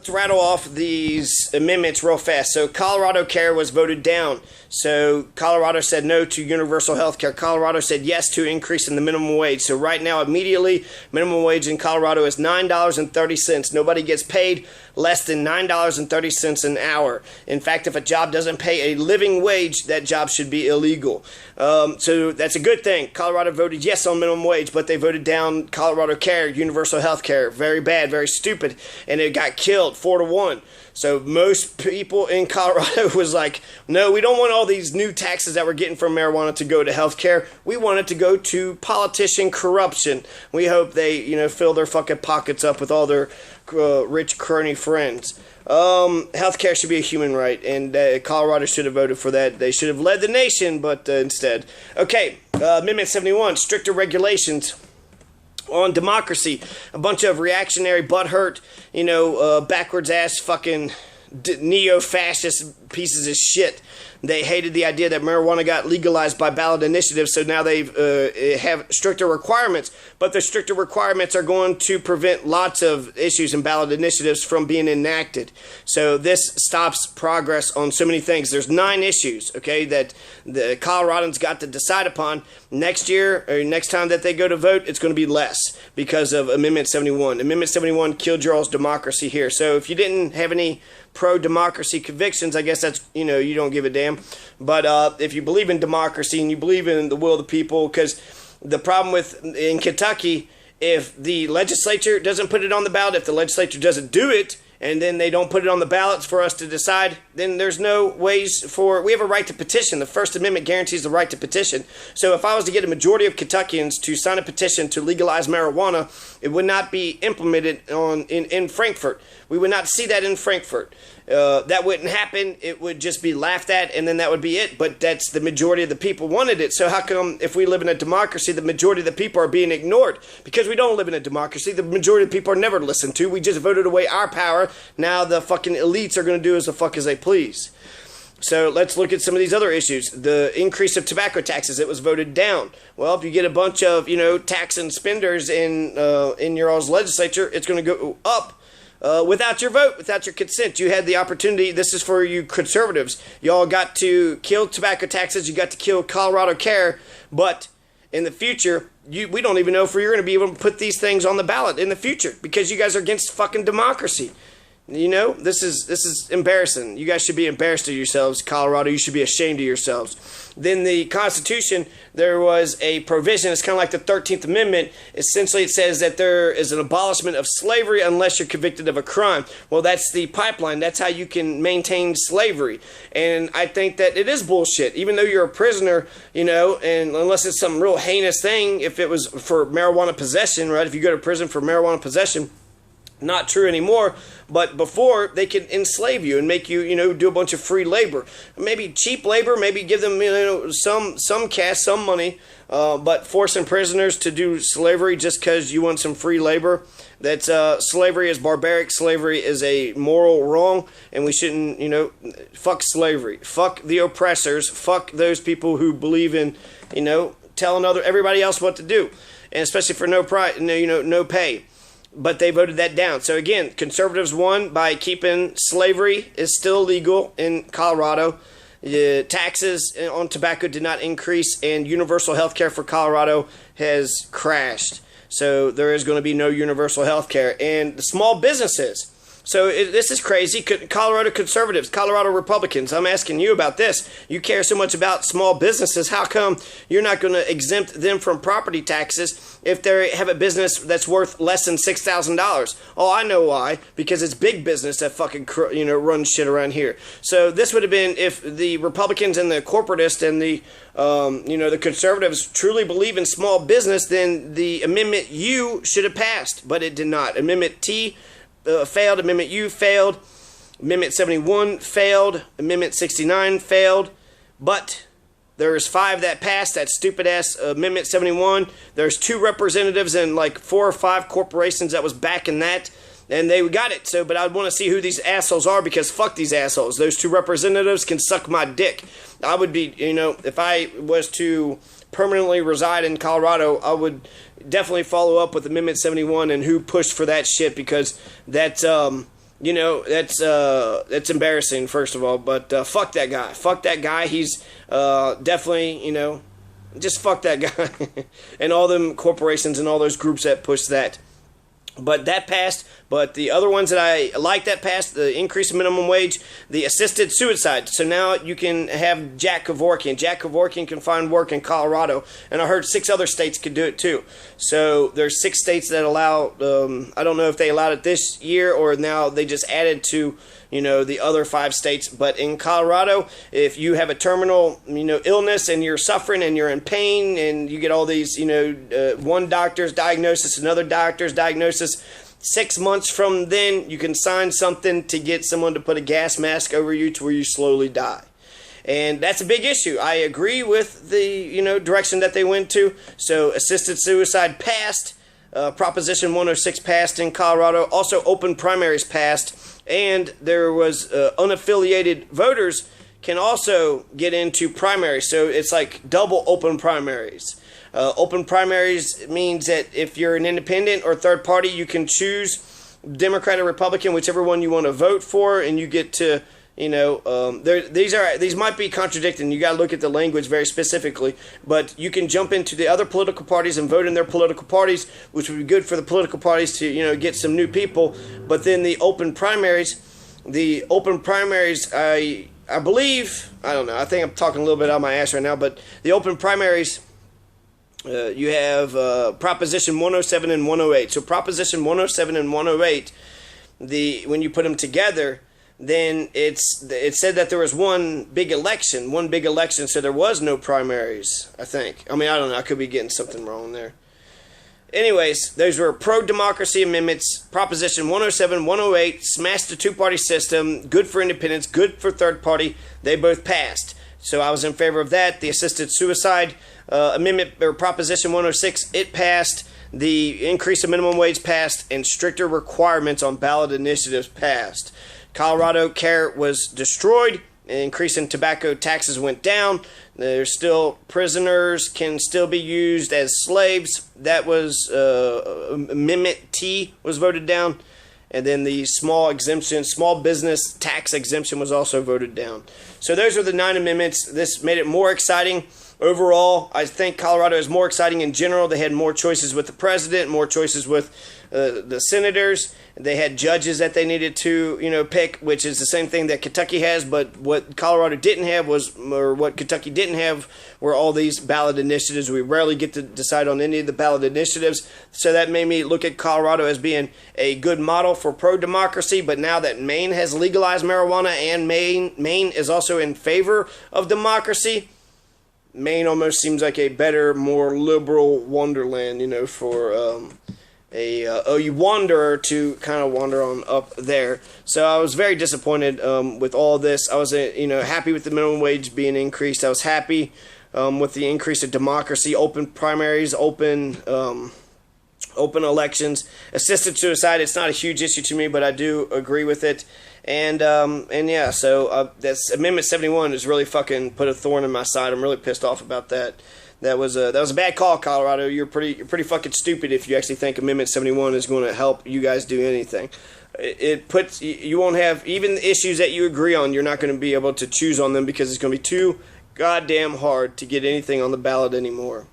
Let's rattle off these amendments real fast. So Colorado Care was voted down. So Colorado said no to universal health care. Colorado said yes to increasing the minimum wage. So right now, immediately, minimum wage in Colorado is $9.30. Nobody gets paid less than $9.30 an hour. In fact, if a job doesn't pay a living wage, that job should be illegal. So that's a good thing. Colorado voted yes on minimum wage, but they voted down Colorado Care, universal health care. Very bad, very stupid. And it got killed 4-1. So most people in Colorado was like, no, we don't want all these new taxes that we're getting from marijuana to go to healthcare. We want it to go to politician corruption. We hope they, fill their fucking pockets up with all their rich crony friends. Healthcare should be a human right, and Colorado should have voted for that. They should have led the nation, but instead. Okay, Amendment 71, stricter regulations on democracy. A bunch of reactionary, butthurt, backwards ass fucking neo-fascist pieces of shit. They hated the idea that marijuana got legalized by ballot initiative, so now they have stricter requirements. But the stricter requirements are going to prevent lots of issues and ballot initiatives from being enacted. So this stops progress on so many things. There's 9 issues, okay, that the Coloradans got to decide upon. Next year, or next time that they go to vote, it's going to be less because of Amendment 71. Amendment 71 killed your all's democracy here. So if you didn't have any pro-democracy convictions, I guess that's, you don't give a damn. But if you believe in democracy and you believe in the will of the people, because the problem in Kentucky, if the legislature doesn't put it on the ballot, if the legislature doesn't do it, and then they don't put it on the ballots for us to decide, then there's no ways we have a right to petition. The First Amendment guarantees the right to petition. So if I was to get a majority of Kentuckians to sign a petition to legalize marijuana, it would not be implemented in Frankfurt. We would not see that in Frankfurt. That wouldn't happen. It would just be laughed at, and then that would be it. But that's the majority of the people wanted it. So how come if we live in a democracy, the majority of the people are being ignored? Because we don't live in a democracy. The majority of the people are never listened to. We just voted away our power. Now the fucking elites are going to do as the fuck as they please. So let's look at some of these other issues. The increase of tobacco taxes, it was voted down. Well, if you get a bunch of, tax and spenders in your all's legislature, it's going to go up. Without your vote, without your consent. You had the opportunity. This is for you conservatives. Y'all got to kill tobacco taxes. You got to kill Colorado Care. But in the future, we don't even know if you're going to be able to put these things on the ballot in the future because you guys are against fucking democracy. This is embarrassing. You guys should be embarrassed of yourselves, Colorado. You should be ashamed of yourselves. Then the Constitution, there was a provision. It's kind of like the 13th Amendment. Essentially, it says that there is an abolishment of slavery unless you're convicted of a crime. Well, that's the pipeline. That's how you can maintain slavery. And I think that it is bullshit. Even though you're a prisoner, and unless it's some real heinous thing, if it was for marijuana possession, right? If you go to prison for marijuana possession, not true anymore, but before they could enslave you and make you, do a bunch of free labor, maybe cheap labor, maybe give them, some cash, some money, but forcing prisoners to do slavery just because you want some free labor. That's slavery is barbaric. Slavery is a moral wrong, and we shouldn't, fuck slavery, fuck the oppressors, fuck those people who believe in, telling everybody else what to do, and especially for no pay. But they voted that down. So again, conservatives won by keeping slavery is still legal in Colorado. Taxes on tobacco did not increase, and universal health care for Colorado has crashed. So there is going to be no universal health care. And the small businesses. So this is crazy. Colorado conservatives, Colorado Republicans, I'm asking you about this. You care so much about small businesses. How come you're not going to exempt them from property taxes if they have a business that's worth less than $6,000? Oh, I know why. Because it's big business that fucking runs shit around here. So this would have been if the Republicans and the corporatists and the the conservatives truly believe in small business, then the Amendment U should have passed, but it did not. Amendment T failed. Amendment U failed. Amendment 71 failed. Amendment 69 failed. But there's 5 that passed. That stupid ass Amendment 71. There's 2 representatives and like 4 or 5 corporations that was backing that. And they got it. So, but I want to see who these assholes are, because fuck these assholes. Those 2 representatives can suck my dick. I would be, if I was to permanently reside in Colorado, I would definitely follow up with Amendment 71 and who pushed for that shit, because that's That's embarrassing, first of all. But fuck that guy. Fuck that guy. He's definitely, just fuck that guy. And all them corporations and all those groups that push that. But that passed. But the other ones that I like that passed, the increase in minimum wage, the assisted suicide. So now you can have Jack Kevorkian. Jack Kevorkian can find work in Colorado. And I heard 6 other states could do it too. So there's 6 states that allow, I don't know if they allowed it this year or now they just added to, the other 5 states. But in Colorado, if you have a terminal, illness and you're suffering and you're in pain and you get all these, one doctor's diagnosis, another doctor's diagnosis, 6 months from then, you can sign something to get someone to put a gas mask over you to where you slowly die. And that's a big issue. I agree with the, direction that they went to. So assisted suicide passed. Proposition 106 passed in Colorado. Also open primaries passed. And there was unaffiliated voters can also get into primaries. So it's like double open primaries. Open primaries means that if you're an independent or third party, you can choose Democrat or Republican, whichever one you want to vote for, and you get to, these might be contradicting. You got to look at the language very specifically, but you can jump into the other political parties and vote in their political parties, which would be good for the political parties to, get some new people. But then the open primaries, I believe, I don't know, I think I'm talking a little bit out of my ass right now, but the open primaries, you have Proposition 107 and 108. So Proposition 107 and 108, when you put them together, then it said that there was one big election, so there was no primaries, I think. I mean, I don't know, I could be getting something wrong there. Anyways, those were pro-democracy amendments. Proposition 107, 108, smashed the two-party system, good for independents, good for third party. They both passed. So I was in favor of that. The assisted suicide amendment, or Proposition 106, it passed. The increase in minimum wage passed, and stricter requirements on ballot initiatives passed. Colorado Care was destroyed. An increase in tobacco taxes went down. There's still prisoners can still be used as slaves. That was Amendment T was voted down. And then the small business tax exemption was also voted down. So those are the 9 amendments. This made it more exciting. Overall, I think Colorado is more exciting in general. They had more choices with the president, more choices with the senators. They had judges that they needed to, pick, which is the same thing that Kentucky has. But what Colorado didn't have what Kentucky didn't have were all these ballot initiatives. We rarely get to decide on any of the ballot initiatives. So that made me look at Colorado as being a good model for pro-democracy. But now that Maine has legalized marijuana and Maine is also in favor of democracy, Maine almost seems like a better, more liberal wonderland, for a wanderer to kind of wander on up there. So I was very disappointed with all this. I was, happy with the minimum wage being increased. I was happy with the increase of democracy, open primaries, open elections. Assisted suicide, it's not a huge issue to me, but I do agree with it. And yeah, so that's Amendment 71 has really fucking put a thorn in my side. I'm really pissed off about that. That was a bad call, Colorado. You're pretty fucking stupid if you actually think Amendment 71 is going to help you guys do anything. It puts, you won't have, even the issues that you agree on, you're not going to be able to choose on them because it's going to be too goddamn hard to get anything on the ballot anymore.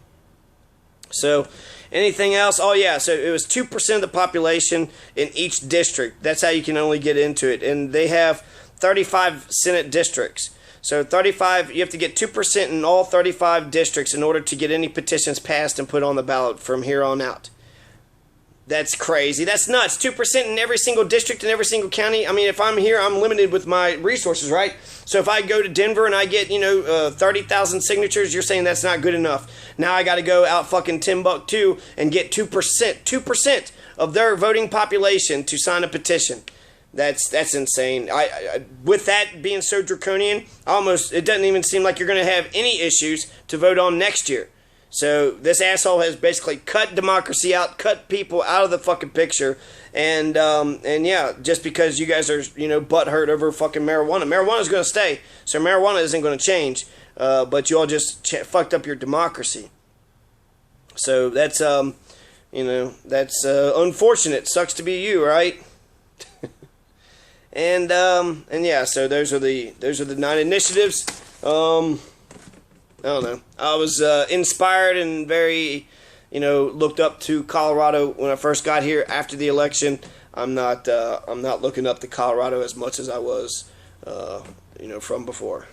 So, anything else? Oh yeah, so it was 2% of the population in each district. That's how you can only get into it. And they have 35 Senate districts. So 35, you have to get 2% in all 35 districts in order to get any petitions passed and put on the ballot from here on out. That's crazy. That's nuts. 2% in every single district in every single county. I mean, if I'm here, I'm limited with my resources, right? So if I go to Denver and I get, 30,000 signatures, you're saying that's not good enough. Now I got to go out fucking Timbuktu and get 2% of their voting population to sign a petition. That's insane. I with that being so draconian, it doesn't even seem like you're going to have any issues to vote on next year. So this asshole has basically cut democracy out, cut people out of the fucking picture, and yeah, just because you guys are butthurt over fucking marijuana. Marijuana's going to stay, so marijuana isn't going to change. But you all just fucked up your democracy. So that's that's unfortunate. Sucks to be you, right? And yeah, so those are the 9 initiatives. I don't know. I was inspired and very, looked up to Colorado when I first got here after the election. I'm not looking up to Colorado as much as I was, from before.